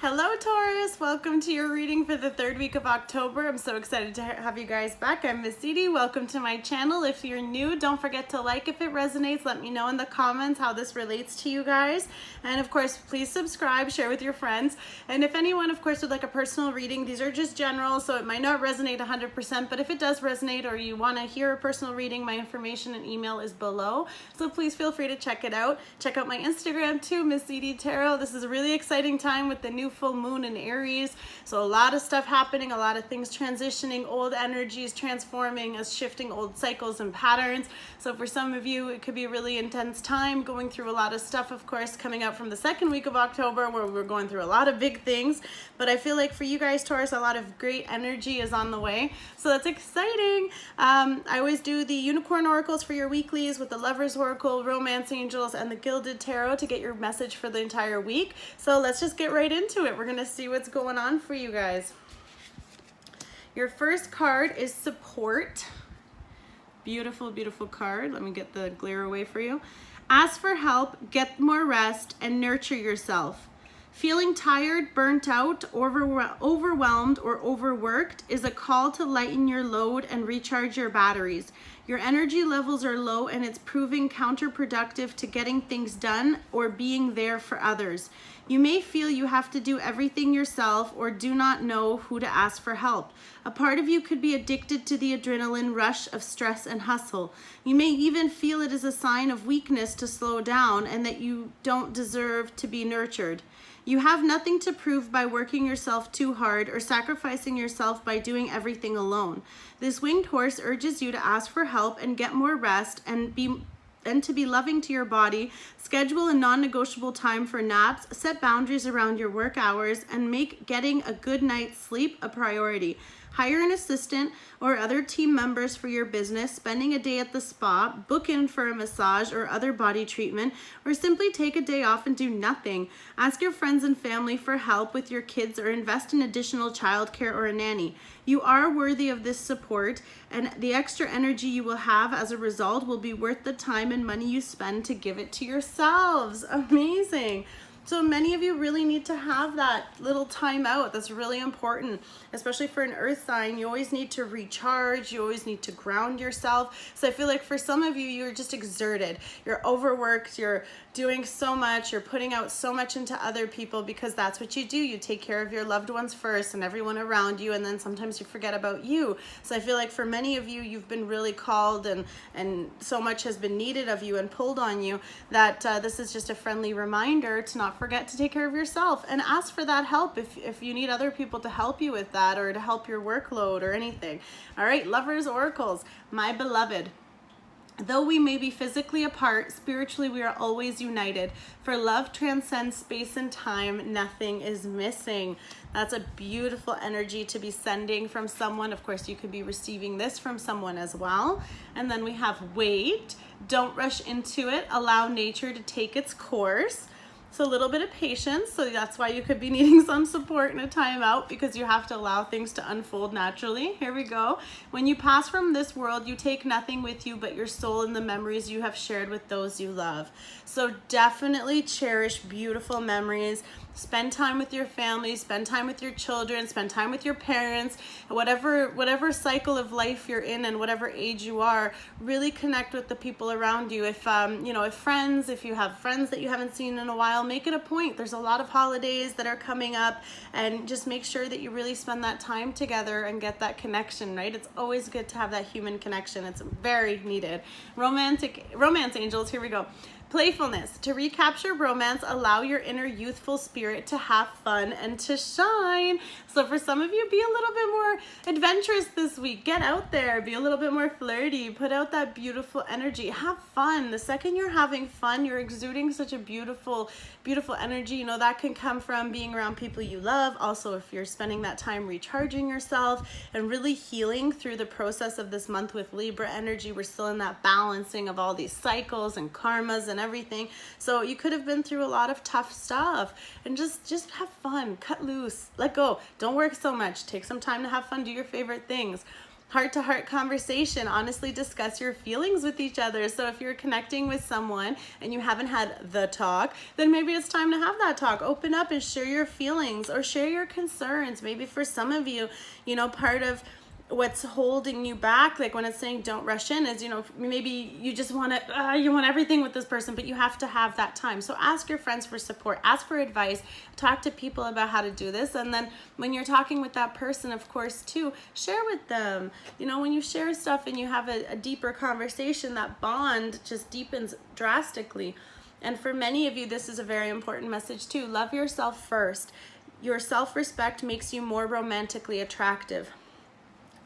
Hello Taurus, welcome to your reading for the third week of October. I'm so excited to have you guys back. I'm Miss Edie. Welcome to my channel. If you're new, don't forget to like if it resonates. Let me know in the comments how this relates to you guys. And of course, please subscribe, share with your friends. And if anyone, of course, would like a personal reading, these are just general, so it might not resonate 100%, but if it does resonate or you want to hear a personal reading, my information and email is below. So please feel free to check it out. Check out my Instagram too, Missedietarot. This is a really exciting time with the new full moon in Aries, so a lot of stuff happening, a lot of things transitioning, old energies transforming, us shifting old cycles and patterns. So for some of you it could be a really intense time, going through a lot of stuff, of course, coming out from the second week of October where we're going through a lot of big things. But I feel like for you guys, Taurus, a lot of great energy is on the way, so that's exciting. I always do the unicorn oracles for your weeklies with the Lovers Oracle, Romance Angels, and the Gilded Tarot to get your message for the entire week. So let's just get right into it. We're gonna see what's going on for you guys. Your first card is support. Beautiful, beautiful card. Let me get the glare away for you. Ask for help, get more rest, and nurture yourself. Feeling tired, burnt out, overwhelmed, or overworked is a call to lighten your load and recharge your batteries. Your energy levels are low and it's proving counterproductive to getting things done or being there for others. You may feel you have to do everything yourself or do not know who to ask for help. A part of you could be addicted to the adrenaline rush of stress and hustle. You may even feel it is a sign of weakness to slow down and that you don't deserve to be nurtured. You have nothing to prove by working yourself too hard or sacrificing yourself by doing everything alone. This winged horse urges you to ask for help and get more rest and to be loving to your body. Schedule a non-negotiable time for naps, set boundaries around your work hours, and make getting a good night's sleep a priority. Hire an assistant or other team members for your business, spending a day at the spa, book in for a massage or other body treatment, or simply take a day off and do nothing. Ask your friends and family for help with your kids or invest in additional childcare or a nanny. You are worthy of this support, and the extra energy you will have as a result will be worth the time and money you spend to give it to yourselves. Amazing. So many of you really need to have that little time out. That's really important, especially for an earth sign. You always need to recharge. You always need to ground yourself. So I feel like for some of you, you're just exerted. You're overworked. You're doing so much. You're putting out so much into other people because that's what you do. You take care of your loved ones first and everyone around you, and then sometimes you forget about you. So I feel like for many of you, you've been really called and so much has been needed of you and pulled on you that this is just a friendly reminder to not forget to take care of yourself and ask for that help if you need other people to help you with that or to help your workload or anything. All right, Lovers Oracles, my beloved. Though we may be physically apart, spiritually we are always united. For love transcends space and time, nothing is missing. That's a beautiful energy to be sending from someone. Of course, you could be receiving this from someone as well. And then we have wait, don't rush into it, allow nature to take its course. So a little bit of patience. So that's why you could be needing some support in a timeout, because you have to allow things to unfold naturally. Here we go. When you pass from this world, you take nothing with you but your soul and the memories you have shared with those you love. So definitely cherish beautiful memories. Spend time with your family, spend time with your children, spend time with your parents, whatever cycle of life you're in and whatever age you are, really connect with the people around you. If if you have friends that you haven't seen in a while, make it a point. There's a lot of holidays that are coming up, and just make sure that you really spend that time together and get that connection, right? It's always good to have that human connection. It's very needed. Romance Angels, here we go. Playfulness. To recapture romance, allow your inner youthful spirit to have fun and to shine. So for some of you, be a little bit more adventurous this week. Get out there, be a little bit more flirty, put out that beautiful energy, have fun. The second you're having fun, you're exuding such a beautiful, beautiful energy. You know, that can come from being around people you love. Also, if you're spending that time recharging yourself and really healing through the process of this month with Libra energy, we're still in that balancing of all these cycles and karmas and everything. So you could have been through a lot of tough stuff, and just have fun, cut loose, let go. Don't work so much. Take some time to have fun, do your favorite things. heart-to-heart conversation. Honestly discuss your feelings with each other. So if you're connecting with someone and you haven't had the talk, then maybe it's time to have that talk. Open up and share your feelings or share your concerns. Maybe for some of you, you know, part of what's holding you back, like when it's saying don't rush in, is, you know, maybe you just want to, you want everything with this person, but you have to have that time. So ask your friends for support, ask for advice, talk to people about how to do this. And then when you're talking with that person, of course, too, share with them. You know, when you share stuff and you have a deeper conversation, that bond just deepens drastically. And for many of you, this is a very important message too. Love yourself first. Your self-respect makes you more romantically attractive.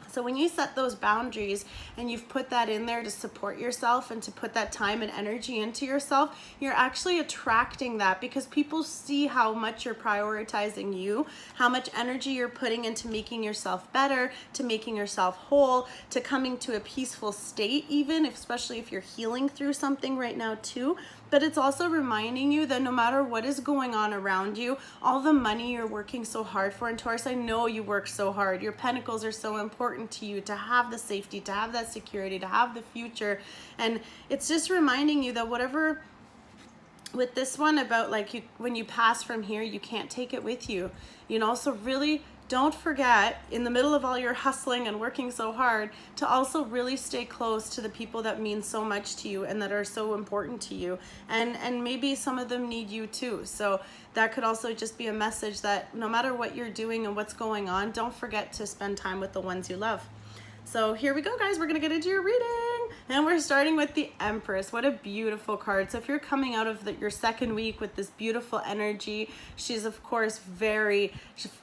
So when you set those boundaries and you've put that in there to support yourself and to put that time and energy into yourself, you're actually attracting that, because people see how much you're prioritizing you, how much energy you're putting into making yourself better, to making yourself whole, to coming to a peaceful state, even especially if you're healing through something right now too. But it's also reminding you that no matter what is going on around you, all the money you're working so hard for, and Taurus, I know you work so hard. Your pentacles are so important to you, to have the safety, to have that security, to have the future. And it's just reminding you that whatever, with this one about like when you pass from here, you can't take it with you. You know, so really don't forget, in the middle of all your hustling and working so hard, to also really stay close to the people that mean so much to you and that are so important to you. And maybe some of them need you too. So that could also just be a message that no matter what you're doing and what's going on, don't forget to spend time with the ones you love. So here we go, guys. We're going to get into your reading. And we're starting with the Empress. What a beautiful card. So if you're coming out of your second week with this beautiful energy, she's of course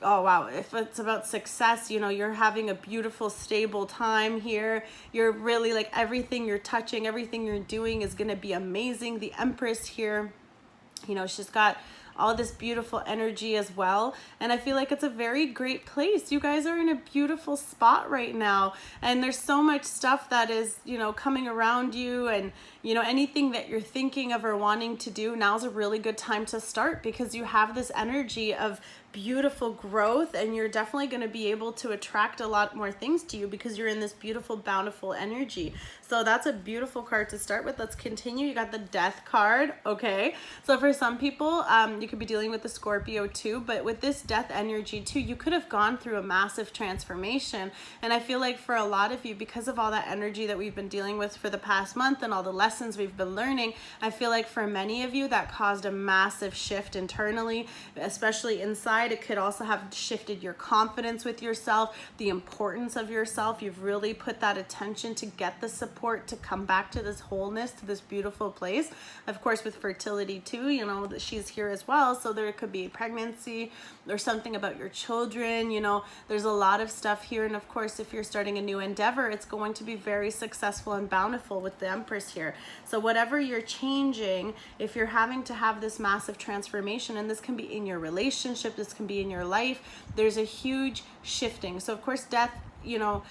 oh wow, if it's about success, you know, you're having a beautiful, stable time here. You're really like everything you're touching, everything you're doing is going to be amazing. The Empress here, you know, she's got all this beautiful energy as well. And I feel like it's a very great place. You guys are in a beautiful spot right now. And there's so much stuff that is, you know, coming around you, and, you know, anything that you're thinking of or wanting to do, now's a really good time to start, because you have this energy of beautiful growth, and you're definitely going to be able to attract a lot more things to you because you're in this beautiful, bountiful energy. So that's a beautiful card to start with. Let's continue. You got the Death card. Okay, so for some people, you could be dealing with the Scorpio too, but with this Death energy too, you could have gone through a massive transformation. And I feel like for a lot of you, because of all that energy that we've been dealing with for the past month and all the lessons we've been learning, I feel like for many of you that caused a massive shift internally, especially inside. It could also have shifted your confidence with yourself, the importance of yourself. You've really put that attention to get the support to come back to this wholeness, to this beautiful place. Of course, with fertility too, you know, that she's here as well. So there could be pregnancy or something about your children. You know, there's a lot of stuff here. And of course, if you're starting a new endeavor, it's going to be very successful and bountiful with the Empress here. So whatever you're changing, if you're having to have this massive transformation, and this can be in your relationship, this can be in your life, there's a huge shifting. So of course, death, you know,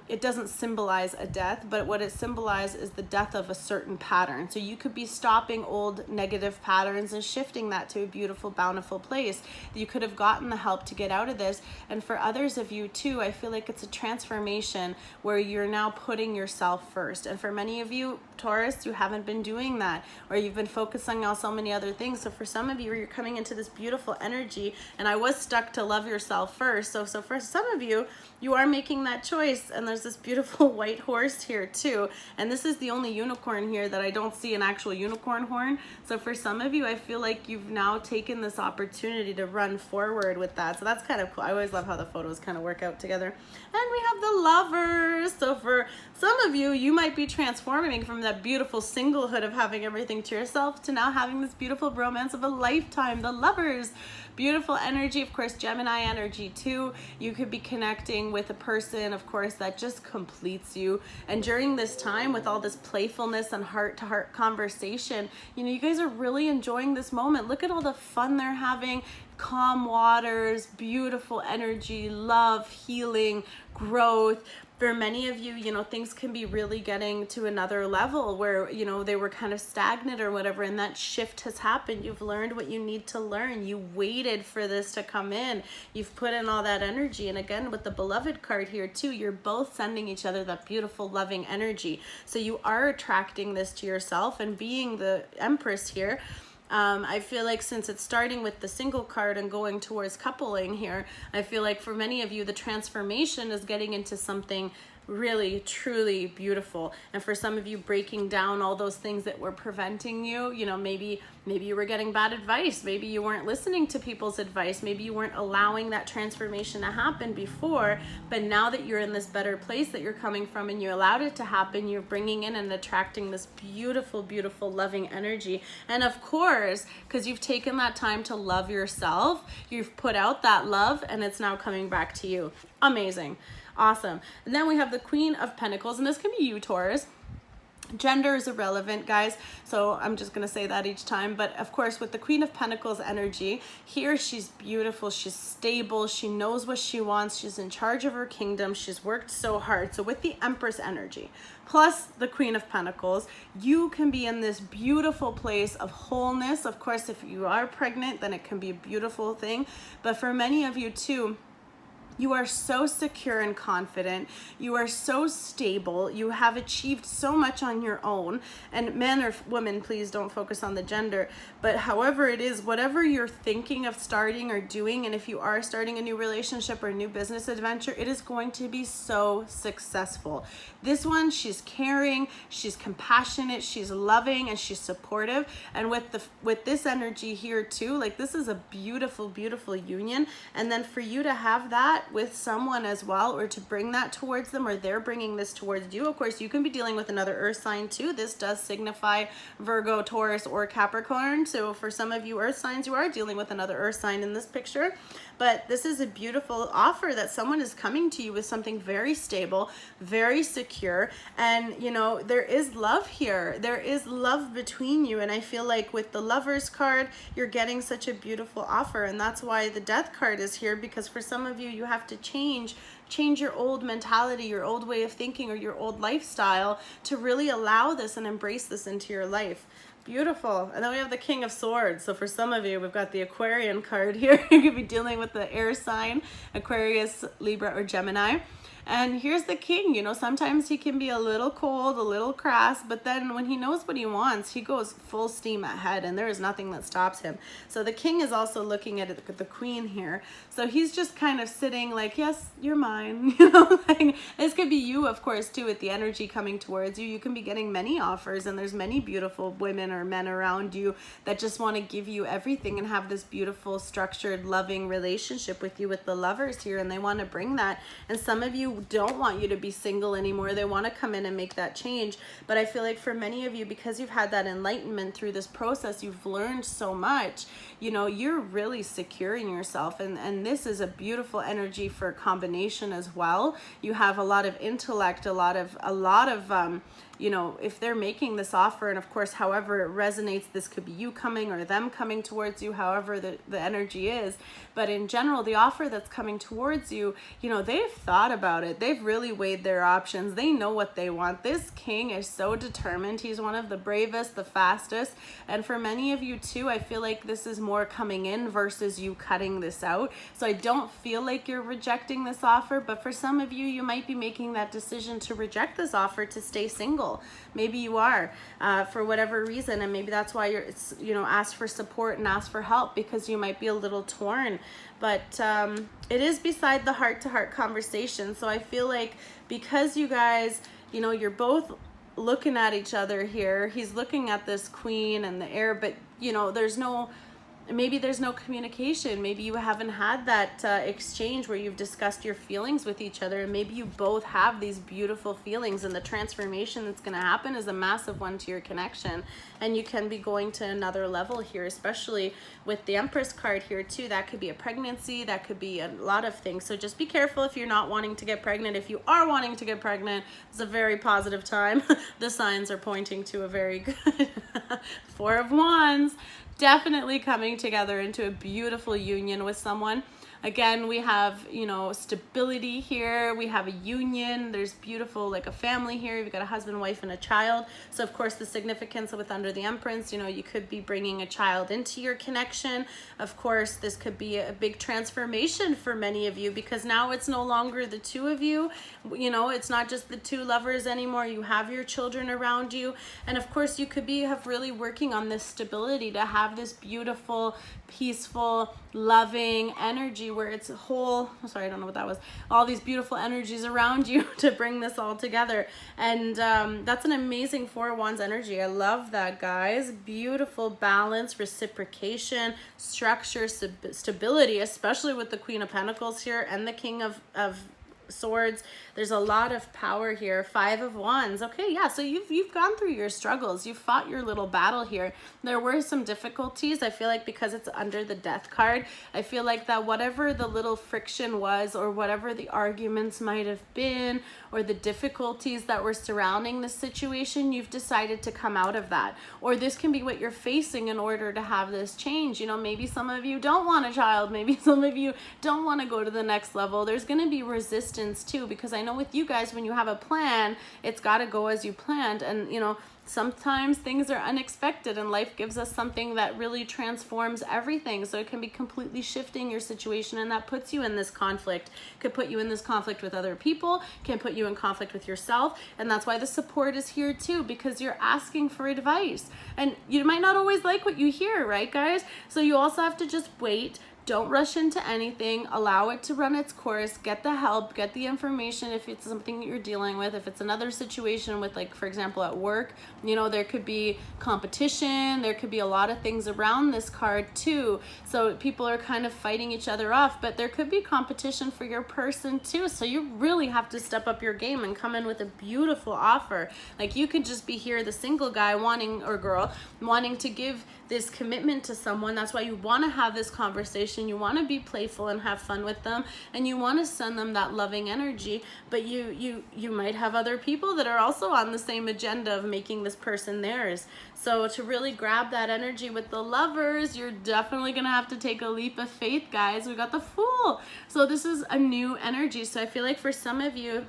it doesn't symbolize a death, but what it symbolizes is the death of a certain pattern. So you could be stopping old negative patterns and shifting that to a beautiful, bountiful place. You could have gotten the help to get out of this. And for others of you too, I feel like it's a transformation where you're now putting yourself first. And for many of you, Taurus, you haven't been doing that, or you've been focusing on so many other things. So for some of you, you're coming into this beautiful energy, and I was stuck to love yourself first. So for some of you, you are making that choice. And there's this beautiful white horse here too, and this is the only unicorn here that I don't see an actual unicorn horn. So for some of you, I feel like you've now taken this opportunity to run forward with that. So that's kind of cool. I always love how the photos kind of work out together. And we have the Lovers. So for some of you, you might be transforming from that beautiful singlehood of having everything to yourself to now having this beautiful romance of a lifetime, the Lovers. Beautiful energy, of course, Gemini energy too. You could be connecting with a person, of course, that just completes you. And during this time, with all this playfulness and heart-to-heart conversation, you know, you guys are really enjoying this moment. Look at all the fun they're having. calm waters, beautiful energy, love, healing, growth. For many of you, you know, things can be really getting to another level where, you know, they were kind of stagnant or whatever, and that shift has happened. You've learned what you need to learn. You waited for this to come in. You've put in all that energy. And again, with the beloved card here too, you're both sending each other that beautiful, loving energy. So you are attracting this to yourself, and being the Empress here, I feel like since it's starting with the single card and going towards coupling here, I feel like for many of you, the transformation is getting into something really, truly beautiful. And for some of you, breaking down all those things that were preventing you, you know, maybe you were getting bad advice. Maybe you weren't listening to people's advice. Maybe you weren't allowing that transformation to happen before, but now that you're in this better place that you're coming from and you allowed it to happen, you're bringing in and attracting this beautiful, beautiful, loving energy. And of course, because you've taken that time to love yourself, you've put out that love and it's now coming back to you. Amazing. Awesome. And then we have the Queen of Pentacles, and this can be you, Taurus. Gender is irrelevant, guys, so I'm just going to say that each time. But of course, with the Queen of Pentacles energy, here she's beautiful, she's stable, she knows what she wants, she's in charge of her kingdom, she's worked so hard. So with the Empress energy, plus the Queen of Pentacles, you can be in this beautiful place of wholeness. Of course, if you are pregnant, then it can be a beautiful thing. But for many of you too, you are so secure and confident. You are so stable. You have achieved so much on your own. And men or women, please don't focus on the gender. But however it is, whatever you're thinking of starting or doing, and if you are starting a new relationship or a new business adventure, it is going to be so successful. This one, she's caring, she's compassionate, she's loving, and she's supportive. And with this energy here too, like this is a beautiful, beautiful union. And then for you to have that with someone as well, or to bring that towards them, or they're bringing this towards you. Of course, you can be dealing with another earth sign too. This does signify Virgo, Taurus, or Capricorn. So for some of you earth signs, you are dealing with another earth sign in this picture. But this is a beautiful offer that someone is coming to you with something very stable, very secure. And, you know, there is love here. There is love between you. And I feel like with the Lovers card, you're getting such a beautiful offer. And that's why the Death card is here, because for some of you, you have to change your old mentality, your old way of thinking, or your old lifestyle to really allow this and embrace this into your life. Beautiful. And then we have the King of Swords. So for some of you, we've got the Aquarian card here. You could be dealing with the air sign, Aquarius, Libra, or Gemini. And here's the king. You know, sometimes he can be a little cold, a little crass, but then when he knows what he wants, he goes full steam ahead, and there is nothing that stops him. So the king is also looking at the queen here. So he's just kind of sitting like, yes, you're mine. You know, like, this could be you, of course, too, with the energy coming towards you. You can be getting many offers, and there's many beautiful women or men around you that just want to give you everything and have this beautiful, structured, loving relationship with you, with the Lovers here, and they want to bring that. And some of you don't want you to be single anymore. They want to come in and make that change. But I feel like for many of you, because you've had that enlightenment through this process, you've learned so much, you know, you're really secure in yourself. And this is a beautiful energy for combination as well. You have a lot of intellect, a lot of you know, if they're making this offer, and of course, however it resonates, this could be you coming or them coming towards you, however the energy is. But in general, the offer that's coming towards you, you know, they've thought about it. They've really weighed their options. They know what they want. This king is so determined. He's one of the bravest, the fastest. And for many of you too, I feel like this is more coming in versus you cutting this out. So I don't feel like you're rejecting this offer, but for some of you, you might be making that decision to reject this offer to stay single. Maybe you are for whatever reason, and maybe that's why you're ask for support and ask for help, because you might be a little torn. But it is beside the heart-to-heart conversation. So I feel like because you guys, you know, you're both looking at each other here. He's looking at this queen and the air, but you know, maybe there's no communication. Maybe you haven't had that exchange where you've discussed your feelings with each other, and maybe you both have these beautiful feelings, and the transformation that's going to happen is a massive one to your connection, and you can be going to another level here, especially with the Empress card here too. That could be a pregnancy, that could be a lot of things. So just be careful if you're not wanting to get pregnant. If you are wanting to get pregnant, it's a very positive time. The signs are pointing to a very good Four of Wands. definitely coming together into a beautiful union with someone. Again, we have, you know, stability here. We have a union. There's beautiful, like a family here. You've got a husband, wife, and a child. So of course the significance with under the Empress, you know, you could be bringing a child into your connection. Of course, this could be a big transformation for many of you, because now it's no longer the two of you. You know, it's not just the two lovers anymore. You have your children around you. And of course you could be really working on this stability to have this beautiful, peaceful, loving energy where it's whole. Sorry, I don't know what that was. All these beautiful energies around you to bring this all together. And that's an amazing Four of Wands energy. I love that, guys. Beautiful balance, reciprocation, structure, stability, especially with the Queen of Pentacles here and the King of Swords. There's a lot of power here. Five of Wands. Okay, yeah, so you've gone through your struggles. You've fought your little battle here. There were some difficulties. I feel like because it's under the Death card, I feel like that whatever the little friction was, or whatever the arguments might have been, or the difficulties that were surrounding the situation, you've decided to come out of that. Or this can be what you're facing in order to have this change. You know, maybe some of you don't want a child. Maybe some of you don't want to go to the next level. There's going to be resistance too, because I know with you guys, when you have a plan, it's got to go as you planned. And you know, sometimes things are unexpected and life gives us something that really transforms everything. So it can be completely shifting your situation, and that puts you in this conflict. Could put you in this conflict with other people, can put you in conflict with yourself. And that's why the support is here too, because you're asking for advice. And you might not always like what you hear, right, guys? So you also have to just wait. Don't rush into anything. Allow it to run its course. Get the help, get the information if it's something that you're dealing with. If it's another situation with, like, for example, at work, you know, there could be competition. There could be a lot of things around this card too. So people are kind of fighting each other off, but there could be competition for your person too. So you really have to step up your game and come in with a beautiful offer. Like, you could just be here, the single guy wanting, or girl, wanting to give this commitment to someone. That's why you want to have this conversation. You want to be playful and have fun with them, and you want to send them that loving energy. But you might have other people that are also on the same agenda of making this person theirs. So to really grab that energy with the lovers, you're definitely gonna have to take a leap of faith, guys. We got the Fool. So this is a new energy. So I feel like for some of you,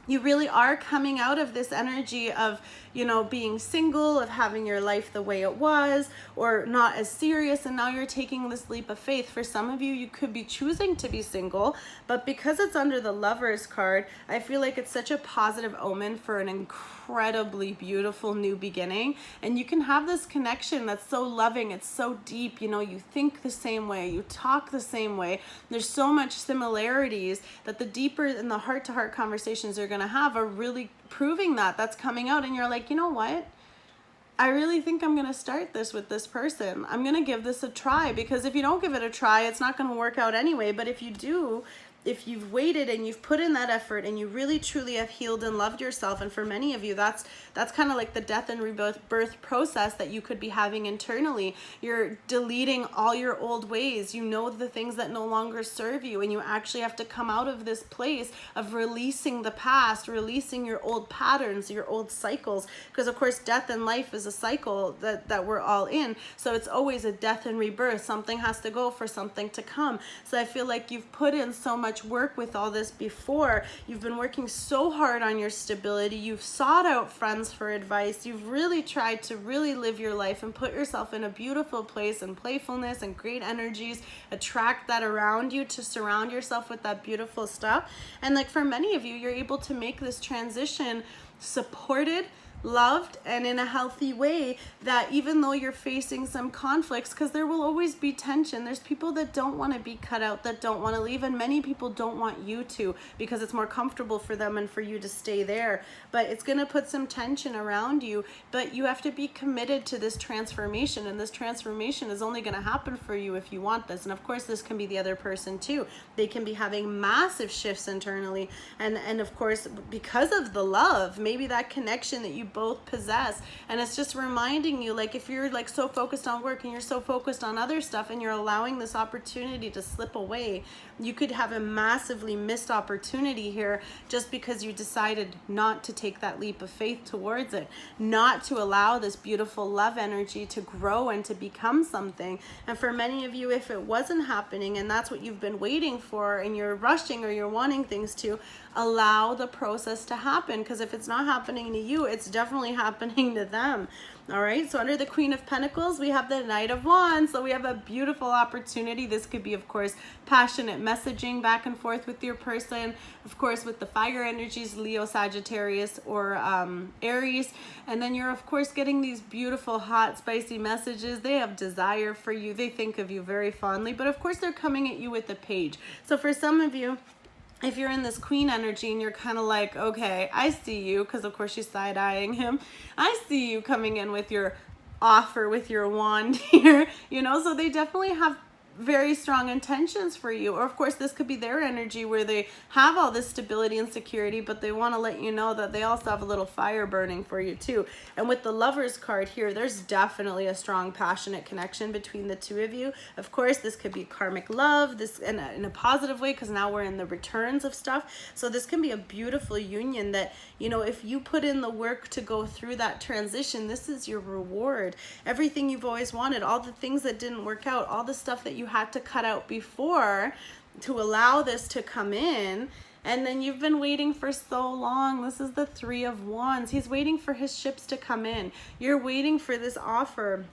you really are coming out of this energy of, you know, being single, of having your life the way it was, or not as serious, and now you're taking this leap of faith. For some of you, you could be choosing to be single, but because it's under the Lovers card, I feel like it's such a positive omen for an incredibly beautiful new beginning. And you can have this connection that's so loving, it's so deep, you know, you think the same way, you talk the same way. There's so much similarities that the deeper and the heart-to-heart conversations you're gonna have are really proving that. That's coming out, and you're like, you know what? I really think I'm gonna start this with this person. I'm gonna give this a try, because if you don't give it a try, it's not gonna work out anyway. But if you do, if you've waited and you've put in that effort and you really truly have healed and loved yourself, and for many of you, that's kind of like the death and rebirth process that you could be having internally. You're deleting all your old ways. You know the things that no longer serve you, and you actually have to come out of this place of releasing the past, releasing your old patterns, your old cycles, because of course death and life is a cycle that we're all in. So it's always a death and rebirth. Something has to go for something to come. So I feel like you've put in so much work with all this before. You've been working so hard on your stability. You've sought out friends for advice. You've really tried to really live your life and put yourself in a beautiful place, and playfulness and great energies. Attract that around you, to surround yourself with that beautiful stuff. And like for many of you, you're able to make this transition supported, loved, and in a healthy way, that even though you're facing some conflicts, because there will always be tension, there's people that don't want to be cut out, that don't want to leave, and many people don't want you to, because it's more comfortable for them and for you to stay there. But it's going to put some tension around you, but you have to be committed to this transformation, and this transformation is only going to happen for you if you want this. And of course this can be the other person too. They can be having massive shifts internally, and of course because of the love, maybe that connection that you both possess. And it's just reminding you, like, if you're like so focused on work and you're so focused on other stuff and you're allowing this opportunity to slip away, you could have a massively missed opportunity here just because you decided not to take that leap of faith towards it, not to allow this beautiful love energy to grow and to become something. And for many of you, if it wasn't happening and that's what you've been waiting for and you're rushing or you're wanting things to, allow the process to happen, because if it's not happening to you, it's definitely happening to them. All right, so under the Queen of Pentacles, we have the Knight of Wands. So we have a beautiful opportunity. This could be, of course, passionate messaging back and forth with your person. Of course, with the fire energies, Leo, Sagittarius, or Aries. And then you're, of course, getting these beautiful, hot, spicy messages. They have desire for you. They think of you very fondly. But, of course, they're coming at you with the Page. So for some of you, if you're in this Queen energy and you're kind of like, okay, I see you, because of course she's side-eyeing him. I see you coming in with your offer, with your wand here, you know, so they definitely have very strong intentions for you. Or of course this could be their energy where they have all this stability and security, but they want to let you know that they also have a little fire burning for you too. And with the Lovers card here, there's definitely a strong passionate connection between the two of you. Of course this could be karmic love, this in a positive way, because now we're in the returns of stuff. So this can be a beautiful union that, you know, if you put in the work to go through that transition, this is your reward. Everything you've always wanted, all the things that didn't work out, all the stuff that you had to cut out before to allow this to come in, and then you've been waiting for so long. This is the Three of Wands. He's waiting for his ships to come in. You're waiting for this offer.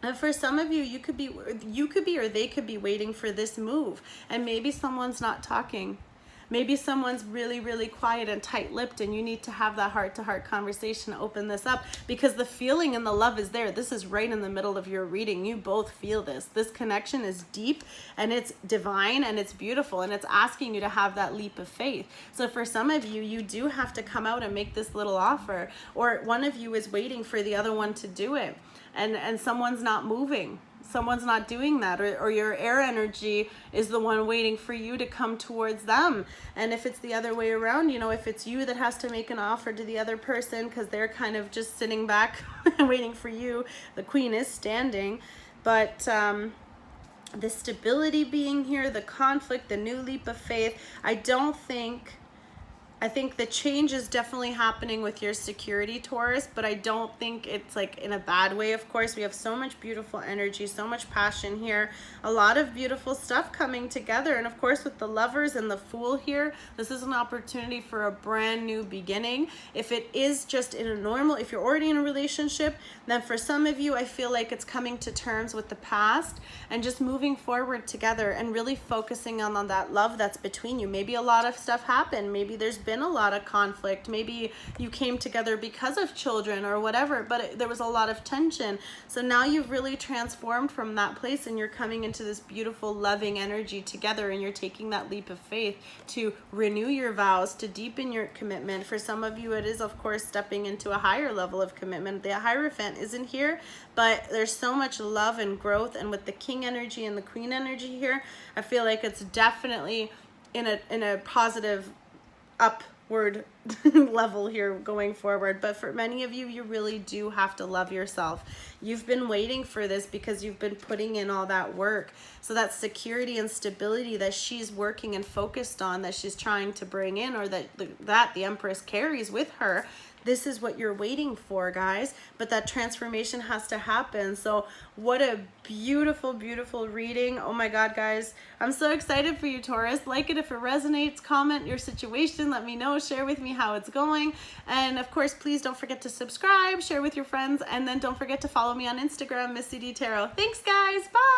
And for some of you, you could be or they could be waiting for this move, and maybe someone's not talking. Maybe someone's really, really quiet and tight-lipped, and you need to have that heart-to-heart conversation to open this up, because the feeling and the love is there. This is right in the middle of your reading. You both feel this. This connection is deep, and it's divine, and it's beautiful, and it's asking you to have that leap of faith. So for some of you, you do have to come out and make this little offer, or one of you is waiting for the other one to do it, and someone's not moving. Someone's not doing that, or your air energy is the one waiting for you to come towards them. And if it's the other way around, you know, if it's you that has to make an offer to the other person because they're kind of just sitting back waiting for you, the Queen is standing. But the stability being here, the conflict, the new leap of faith, I think the change is definitely happening with your security, Taurus, but I don't think it's like in a bad way. Of course, we have so much beautiful energy, so much passion here, a lot of beautiful stuff coming together. And of course, with the Lovers and the Fool here, this is an opportunity for a brand new beginning. If it is just in a normal, if you're already in a relationship, then for some of you, I feel like it's coming to terms with the past and just moving forward together and really focusing on that love that's between you. Maybe a lot of stuff happened. Maybe there's been a lot of conflict. Maybe you came together because of children or whatever, but there was a lot of tension. So now you've really transformed from that place, and you're coming into this beautiful loving energy together, and you're taking that leap of faith to renew your vows, to deepen your commitment. For some of you, it is, of course, stepping into a higher level of commitment. The Hierophant isn't here, but there's so much love and growth. And with the King energy and the Queen energy here, I feel like it's definitely in a positive upward level here going forward. But for many of you, you really do have to love yourself. You've been waiting for this because you've been putting in all that work. So that security and stability that she's working and focused on, that she's trying to bring in, or that the Empress carries with her, this is what you're waiting for, guys. But that transformation has to happen. So what a beautiful, beautiful reading. Oh my God, guys. I'm so excited for you, Taurus. Like it if it resonates. Comment your situation. Let me know. Share with me how it's going. And of course, please don't forget to subscribe, share with your friends, and then don't forget to follow me on Instagram, Missedietarot. Thanks, guys. Bye.